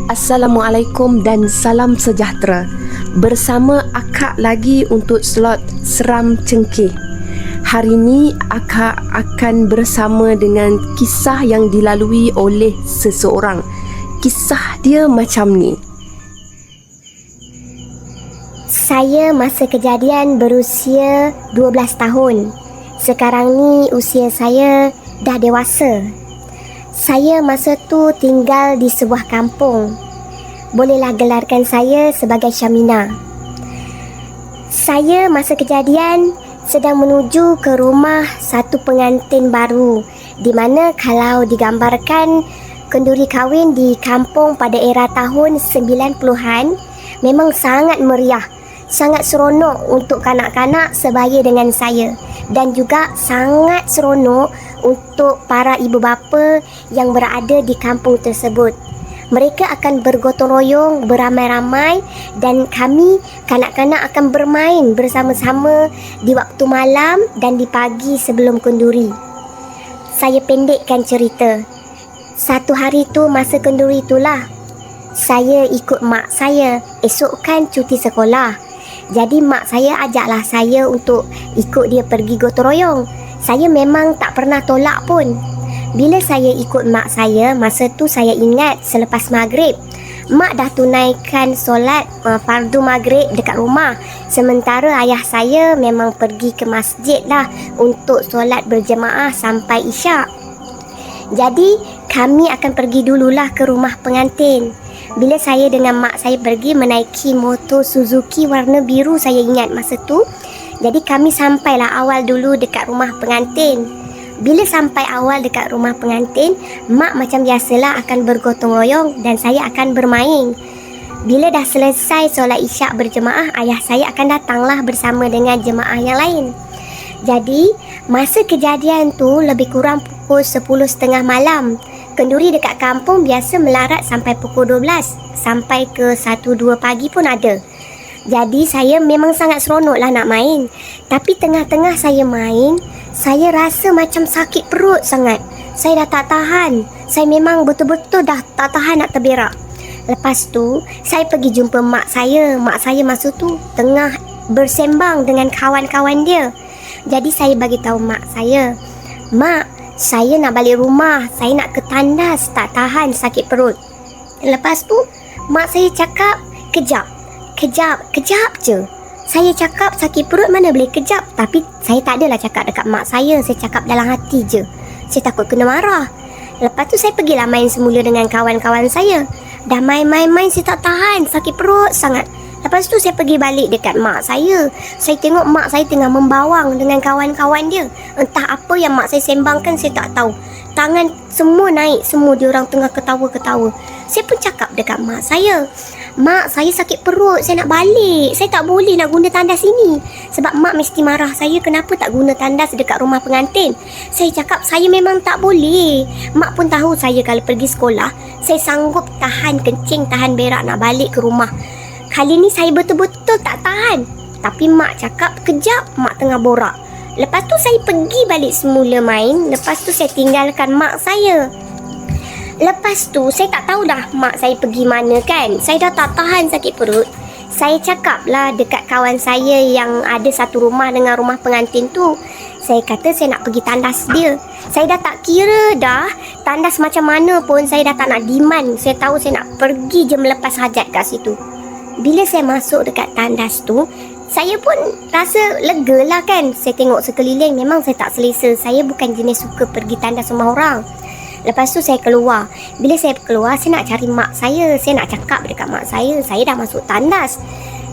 Assalamualaikum dan salam sejahtera. Bersama Akak lagi untuk slot Seram Cengkeh. Hari ini Akak akan bersama dengan kisah yang dilalui oleh seseorang. Kisah dia macam ni. Saya masa kejadian berusia 12 tahun. Sekarang ni usia saya dah dewasa. Saya masa tu tinggal di sebuah kampung. Bolehlah gelarkan saya sebagai Syamina. Saya masa kejadian sedang menuju ke rumah satu pengantin baru, di mana kalau digambarkan kenduri kahwin di kampung pada era tahun 90-an memang sangat meriah, sangat seronok untuk kanak-kanak sebaya dengan saya, dan juga sangat seronok untuk para ibu bapa yang berada di kampung tersebut. Mereka akan bergotong royong beramai-ramai dan kami kanak-kanak akan bermain bersama-sama di waktu malam dan di pagi sebelum kenduri. Saya pendekkan cerita. Satu hari tu masa kenduri itulah, saya ikut mak saya. Esok kan cuti sekolah. Jadi mak saya ajaklah saya untuk ikut dia pergi gotong royong. Saya memang tak pernah tolak pun. Bila saya ikut mak saya, masa tu saya ingat selepas maghrib, mak dah tunaikan solat fardu maghrib dekat rumah. Sementara ayah saya memang pergi ke masjid lah untuk solat berjemaah sampai isyak. Jadi kami akan pergi dululah ke rumah pengantin. Bila saya dengan mak saya pergi menaiki motor Suzuki warna biru, saya ingat masa tu. Jadi kami sampailah awal dulu dekat rumah pengantin. Bila sampai awal dekat rumah pengantin, mak macam biasalah akan bergotong royong dan saya akan bermain. Bila dah selesai solat isyak berjemaah, ayah saya akan datanglah bersama dengan jemaah yang lain. Jadi masa kejadian tu lebih kurang pukul 10.30 malam. Kenduri dekat kampung biasa melarat sampai pukul 12, sampai ke 1-2 pagi pun ada. Jadi saya memang sangat seronok lah nak main. Tapi tengah-tengah saya main, saya rasa macam sakit perut sangat. Saya dah tak tahan. Saya memang betul-betul dah tak tahan nak terberak. Lepas tu, saya pergi jumpa mak saya. Mak saya masa tu tengah bersembang dengan kawan-kawan dia. Jadi saya bagi tahu mak saya, "Mak, saya nak balik rumah. Saya nak ke tandas, tak tahan sakit perut." Lepas tu, mak saya cakap, Kejap je. Saya cakap sakit perut mana boleh kejap. Tapi saya tak adalah cakap dekat mak saya. Saya cakap dalam hati je. Saya takut kena marah. Lepas tu saya pergilah main semula dengan kawan-kawan saya. Dah main-main saya tak tahan, sakit perut sangat. Lepas tu saya pergi balik dekat mak saya. Saya tengok mak saya tengah membawang dengan kawan-kawan dia. Entah apa yang mak saya sembangkan, saya tak tahu. Tangan semua naik, semua diorang tengah ketawa-ketawa. Saya pun cakap dekat mak saya, "Mak, saya sakit perut, saya nak balik. Saya tak boleh nak guna tandas ini." Sebab mak mesti marah saya kenapa tak guna tandas dekat rumah pengantin. Saya cakap saya memang tak boleh. Mak pun tahu saya kalau pergi sekolah, saya sanggup tahan kencing, tahan berak nak balik ke rumah. Kali ni saya betul-betul tak tahan. Tapi mak cakap, "Kejap, mak tengah borak." Lepas tu saya pergi balik semula main. Lepas tu saya tinggalkan mak saya. Lepas tu saya tak tahu dah mak saya pergi mana kan. Saya dah tak tahan sakit perut. Saya cakap lah dekat kawan saya yang ada satu rumah dengan rumah pengantin tu. Saya kata saya nak pergi tandas dia. Saya dah tak kira dah tandas macam mana pun, saya dah tak nak demand. Saya tahu saya nak pergi je melepas hajat kat situ. Bila saya masuk dekat tandas tu, saya pun rasa lega lah kan. Saya tengok sekeliling, memang saya tak selesa. Saya bukan jenis suka pergi tandas rumah orang. Lepas tu saya keluar. Bila saya keluar, saya nak cari mak saya. Saya nak cakap dekat mak saya dah masuk tandas.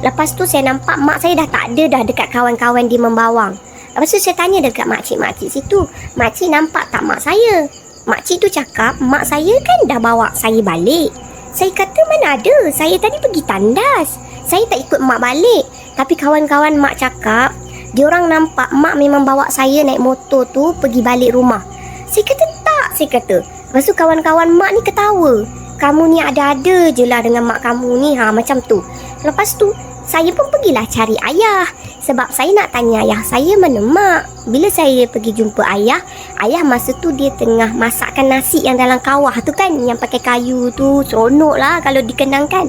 Lepas tu saya nampak mak saya dah tak ada dah dekat kawan-kawan dia membawang. Lepas tu saya tanya dekat makcik-makcik situ, "Makcik nampak tak mak saya?" Makcik tu cakap, "Mak saya kan dah bawa saya balik." Saya kata, "Mana ada, saya tadi pergi tandas. Saya tak ikut mak balik." Tapi kawan-kawan mak cakap, diorang nampak mak memang bawa saya naik motor tu pergi balik rumah. Saya kata, "Tak," saya kata. Lepas tu kawan-kawan mak ni ketawa. "Kamu ni ada-ada je lah dengan mak kamu ni, macam tu." Lepas tu saya pun pergilah cari ayah. Sebab saya nak tanya ayah saya mana mak. Bila saya pergi jumpa ayah masa tu dia tengah masakkan nasi yang dalam kawah tu kan, yang pakai kayu tu. Seronok lah kalau dikenangkan.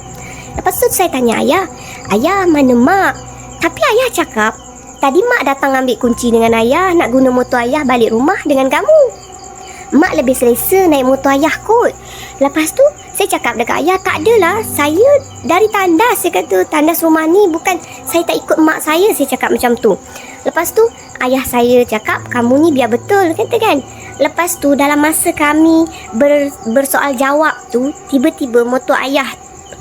Lepas tu saya tanya ayah mana mak? Tapi ayah cakap, tadi mak datang ambil kunci dengan ayah, nak guna motor ayah balik rumah dengan kamu. Mak lebih selesa naik motor ayah kot. Lepas tu saya cakap dekat ayah, tak adalah, saya dari tandas. Saya kata tandas rumah ni, bukan saya tak ikut mak saya cakap macam tu. Lepas tu ayah saya cakap, kamu ni biar betul, kata kan. Lepas tu dalam masa kami bersoal jawab tu, tiba-tiba motor ayah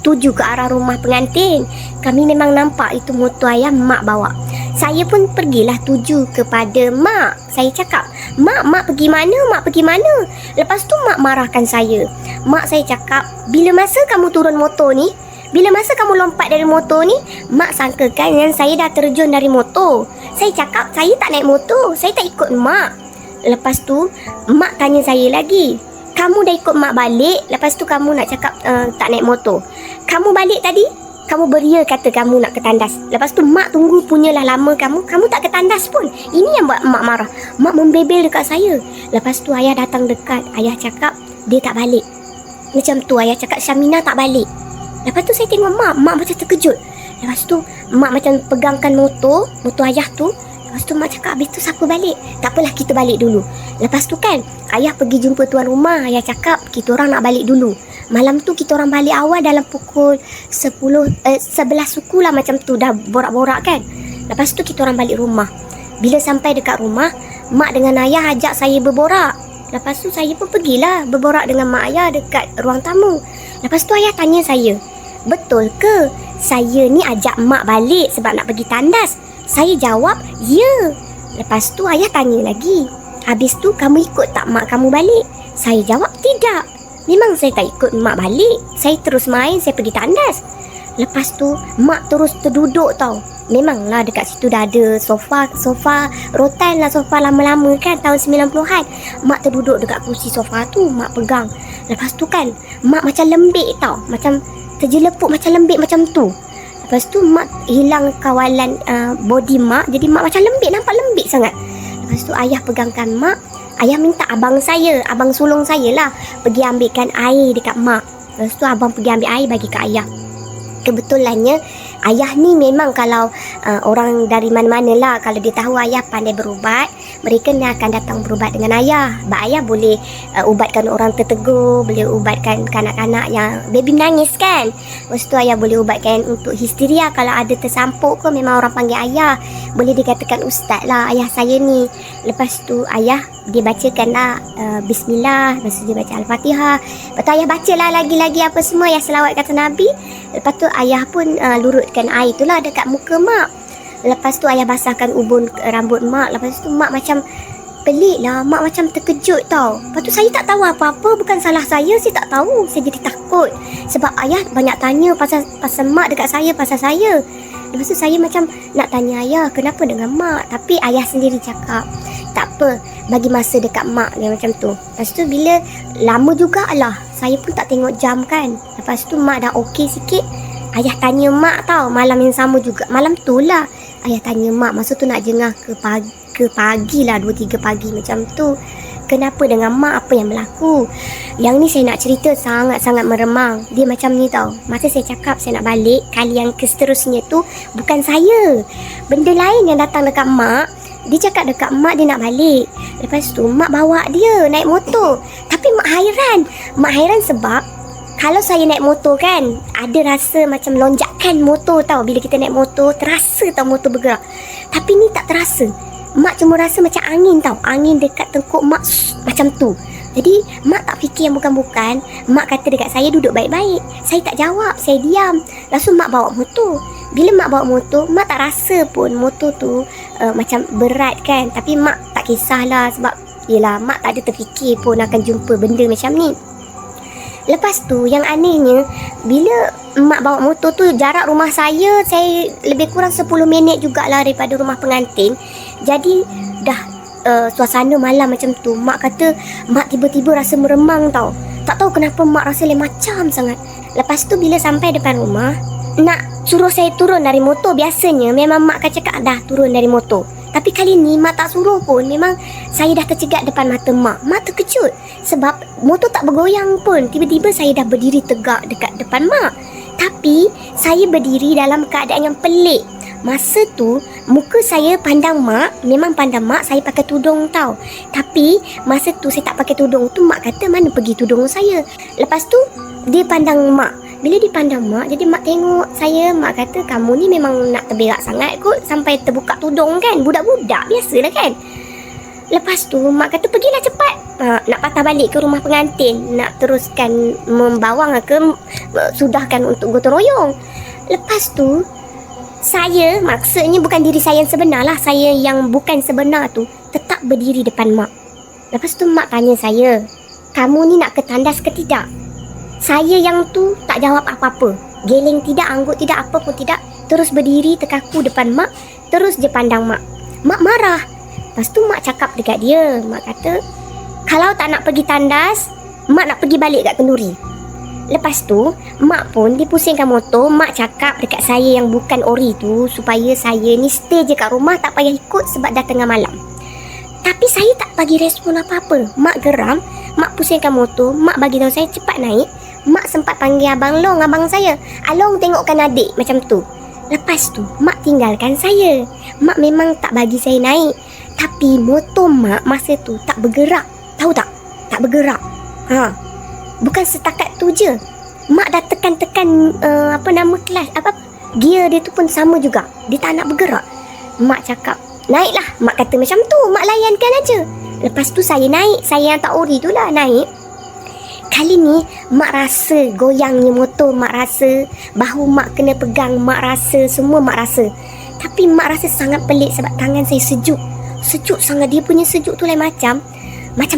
tuju ke arah rumah pengantin. Kami memang nampak itu motor ayah mak bawa. Saya pun pergilah tuju kepada mak. Saya cakap, mak pergi mana? Mak pergi mana? Lepas tu mak marahkan saya. Mak saya cakap, bila masa kamu turun motor ni, bila masa kamu lompat dari motor ni, mak sangkakan yang saya dah terjun dari motor. Saya cakap, saya tak naik motor, saya tak ikut mak. Lepas tu mak tanya saya lagi, kamu dah ikut mak balik, lepas tu kamu nak cakap tak naik motor. Kamu balik tadi, kamu beria kata kamu nak ke tandas. Lepas tu mak tunggu punyalah lama kamu tak ke tandas pun. Ini yang buat mak marah. Mak membebel dekat saya. Lepas tu ayah datang dekat. Ayah cakap dia tak balik. Macam tu ayah cakap Syamina tak balik. Lepas tu saya tengok mak macam terkejut. Lepas tu mak macam pegangkan motor ayah tu. Lepas tu mak cakap, habis tu siapa balik? Tak apalah, kita balik dulu. Lepas tu kan ayah pergi jumpa tuan rumah. Ayah cakap kita orang nak balik dulu. Malam tu kita orang balik awal dalam pukul 11 suku lah, macam tu dah borak-borak kan. Lepas tu kita orang balik rumah. Bila sampai dekat rumah, mak dengan ayah ajak saya berborak. Lepas tu saya pun pergilah berborak dengan mak ayah dekat ruang tamu. Lepas tu ayah tanya saya, betul ke saya ni ajak mak balik sebab nak pergi tandas? Saya jawab, ya. Lepas tu ayah tanya lagi, habis tu kamu ikut tak mak kamu balik? Saya jawab, tidak. Memang saya tak ikut mak balik. Saya terus main, saya pergi tandas. Lepas tu mak terus terduduk tau. Memanglah dekat situ dah ada sofa rotan lah, sofa lama-lama kan, tahun 90-an. Mak terduduk dekat kursi sofa tu, mak pegang. Lepas tu kan mak macam lembik tau, macam terjelepuk macam lembik macam tu. Lepas tu mak hilang kawalan body mak, jadi mak macam lembik, nampak lembik sangat. Lepas tu ayah pegangkan mak. Ayah minta abang sulung saya lah pergi ambilkan air dekat mak. Lepas tu abang pergi ambil air bagi ke ayah. Kebetulannya ayah ni memang kalau orang dari mana-mana lah, kalau dia tahu ayah pandai berubat, mereka ni akan datang berubat dengan ayah. Ayah boleh ubatkan orang tertegur, boleh ubatkan kanak-kanak yang baby menangis kan. Lepas tu ayah boleh ubatkan untuk histeria, kalau ada tersampuk ke memang orang panggil ayah. Boleh dikatakan ustaz lah ayah saya ni. Lepas tu ayah dia bacakan lah bismillah, lepas tu dia baca Al-Fatihah. Lepas tu ayah bacalah lagi-lagi apa semua, ayah selawat kata Nabi. Lepas tu ayah pun lurutkan air tu lah dekat muka mak. Lepas tu ayah basahkan ubun rambut mak. Lepas tu mak macam pelik lah, mak macam terkejut tau. Lepas tu saya tak tahu apa-apa, bukan salah saya tak tahu. Saya jadi takut sebab ayah banyak tanya pasal mak dekat saya, pasal saya. Lepas tu saya macam nak tanya ayah kenapa dengan mak, tapi ayah sendiri cakap tak apa, bagi masa dekat mak dia macam tu. Lepas tu bila lama jugalah, saya pun tak tengok jam kan. Lepas tu mak dah okey sikit, ayah tanya mak tau, malam yang sama juga, malam tu lah ayah tanya mak, masa tu nak jengah ke pagi lah, 2-3 pagi macam tu. Kenapa dengan mak, apa yang berlaku? Yang ni saya nak cerita sangat-sangat meremang. Dia macam ni tau, masa saya cakap saya nak balik, kali yang seterusnya tu bukan saya, benda lain yang datang dekat mak. Dia cakap dekat mak dia nak balik. Lepas tu mak bawa dia naik motor. Tapi mak hairan sebab kalau saya naik motor kan, ada rasa macam lonjakan motor tau. Bila kita naik motor, terasa tau motor bergerak. Tapi ni tak terasa. Mak cuma rasa macam angin tau, angin dekat tengkuk mak macam tu. Jadi mak tak fikir yang bukan-bukan. Mak kata dekat saya duduk baik-baik. Saya tak jawab, saya diam. Langsung mak bawa motor. Bila mak bawa motor, mak tak rasa pun motor tu macam berat kan. Tapi mak tak kisahlah sebab yelah, mak tak ada terfikir pun akan jumpa benda macam ni. Lepas tu yang anehnya, bila mak bawa motor tu, jarak rumah saya lebih kurang 10 minit jugalah daripada rumah pengantin. Jadi dah suasana malam macam tu, mak kata mak tiba-tiba rasa meremang tau. Tak tahu kenapa mak rasa lain macam sangat. Lepas tu bila sampai depan rumah, nak suruh saya turun dari motor. Biasanya memang mak akan cakap dah turun dari motor. Tapi kali ni mak tak suruh pun. Memang saya dah tercegat depan mata mak. Mak terkejut sebab motor tak bergoyang pun. Tiba-tiba saya dah berdiri tegak dekat depan mak. Tapi saya berdiri dalam keadaan yang pelik. Masa tu muka saya pandang mak. Memang pandang mak, saya pakai tudung tau. Tapi masa tu saya tak pakai tudung tu, mak kata mana pergi tudung saya. Lepas tu dia pandang mak. Bila dia pandang mak, jadi mak tengok saya. Mak kata, kamu ni memang nak terberak sangat kot sampai terbuka tudung kan. Budak-budak biasalah kan. Lepas tu mak kata, pergilah cepat. Nak patah balik ke rumah pengantin, nak teruskan membawang ke sudahkan untuk gotong royong. Lepas tu saya, maksudnya bukan diri saya yang sebenar lah, saya yang bukan sebenar tu tetap berdiri depan mak. Lepas tu mak tanya saya, kamu ni nak ke tandas ke tidak? Saya yang tu tak jawab apa-apa. Geleng tidak, anggut tidak, apa pun tidak. Terus berdiri terkaku depan mak. Terus je pandang mak. Mak marah. Lepas tu mak cakap dekat dia. Mak kata, kalau tak nak pergi tandas, mak nak pergi balik kat kenduri. Lepas tu mak pun dipusingkan motor. Mak cakap dekat saya yang bukan ori tu, supaya saya ni stay je kat rumah, tak payah ikut sebab dah tengah malam. Tapi saya tak bagi respon apa-apa. Mak geram. Mak pusingkan motor. Mak bagi tahu saya cepat naik. Mak sempat panggil Abang Long, abang saya. Along tengokkan adik, macam tu. Lepas tu mak tinggalkan saya. Mak memang tak bagi saya naik. Tapi motor mak masa tu tak bergerak. Tahu tak? Tak bergerak. Bukan setakat tu je. Mak dah tekan-tekan kelas, gear dia tu pun sama juga. Dia tak nak bergerak. Mak cakap, naiklah. Mak kata macam tu, mak layankan aja. Lepas tu saya naik. Saya yang tak ori tu lah naik. Kali ni mak rasa goyangnya motor. Mak rasa bahu mak kena pegang. Mak rasa, semua mak rasa. Tapi mak rasa sangat pelik sebab tangan saya sejuk. Sejuk sangat. Dia punya sejuk tu lain macam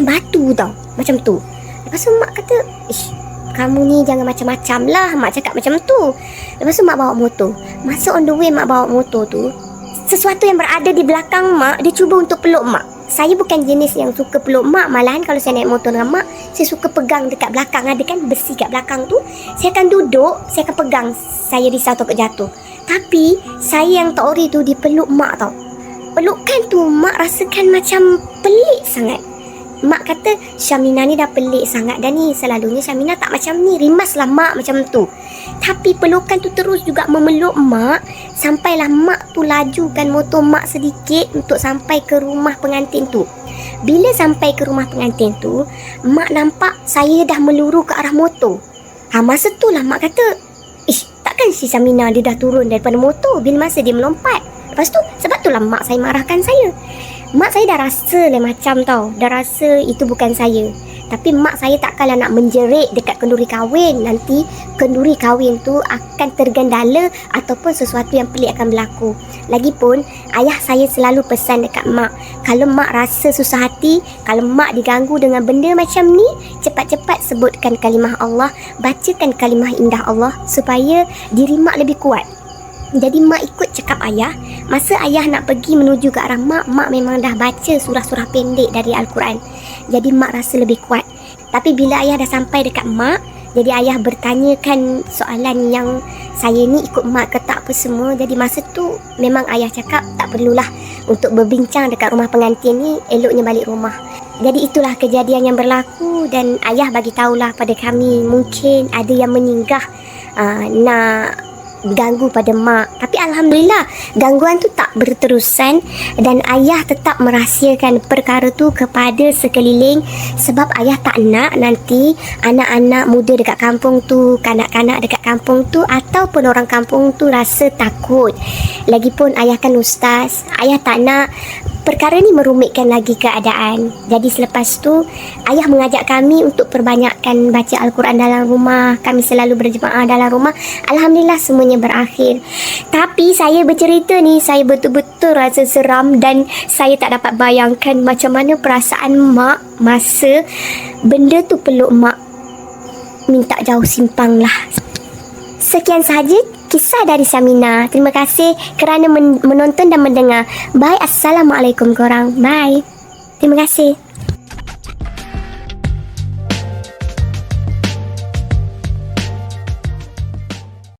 batu tau. Macam tu. Lepas tu mak kata, ish, kamu ni jangan macam-macam lah. Mak cakap macam tu. Lepas tu mak bawa motor. Masa on the way mak bawa motor tu, sesuatu yang berada di belakang mak, dia cuba untuk peluk mak. Saya bukan jenis yang suka peluk mak. Malahan kalau saya naik motor dengan mak, saya suka pegang dekat belakang. Ada kan besi kat belakang tu. Saya akan duduk, saya akan pegang. Saya risau takut jatuh. Tapi saya yang tak ori tu dipeluk mak tau. Pelukan tu mak rasakan macam pelik sangat. Mak kata, Syamina ni dah pelik sangat dah ni. Selalunya Syamina tak macam ni. Rimaslah mak macam tu. Tapi pelukan tu terus juga memeluk mak. Sampailah mak tu lajukan motor mak sedikit untuk sampai ke rumah pengantin tu. Bila sampai ke rumah pengantin tu, mak nampak saya dah meluru ke arah motor. Masa tu lah mak kata, ish, takkan si Syamina dia dah turun daripada motor bila masa dia melompat. Lepas tu, sebab tu lah mak saya marahkan saya. Mak saya dah rasa lah macam tau. Dah rasa itu bukan saya. Tapi mak saya takkanlah nak menjerit dekat kenduri kahwin. Nanti kenduri kahwin tu akan tergendala ataupun sesuatu yang pelik akan berlaku. Lagipun ayah saya selalu pesan dekat mak, kalau mak rasa susah hati, kalau mak diganggu dengan benda macam ni, cepat-cepat sebutkan kalimah Allah, bacakan kalimah indah Allah supaya diri mak lebih kuat. Jadi mak ikut cakap ayah. Masa ayah nak pergi menuju ke arah mak, mak memang dah baca surah-surah pendek dari Al-Quran. Jadi mak rasa lebih kuat. Tapi bila ayah dah sampai dekat mak, jadi ayah bertanyakan soalan yang saya ni ikut mak ke tak apa semua. Jadi masa tu memang ayah cakap tak perlulah untuk berbincang dekat rumah pengantin ni, eloknya balik rumah. Jadi itulah kejadian yang berlaku dan ayah bagi tahulah pada kami mungkin ada yang menyinggah nak ganggu pada mak. Tapi Alhamdulillah gangguan tu tak berterusan dan ayah tetap merahsiakan perkara tu kepada sekeliling sebab ayah tak nak nanti anak-anak muda dekat kampung tu, kanak-kanak dekat kampung tu ataupun orang kampung tu rasa takut. Lagipun ayah kan ustaz, ayah tak nak perkara ni merumitkan lagi keadaan. Jadi selepas tu ayah mengajak kami untuk perbanyakkan baca Al-Quran dalam rumah. Kami selalu berjemaah dalam rumah. Alhamdulillah semuanya berakhir. Tapi saya bercerita ni, saya betul-betul rasa seram dan saya tak dapat bayangkan macam mana perasaan mak masa benda tu peluk mak. Minta jauh simpang lah. Sekian sahaja kisah dari Syamina. Terima kasih kerana menonton dan mendengar. Bye. Assalamualaikum korang. Bye. Terima kasih.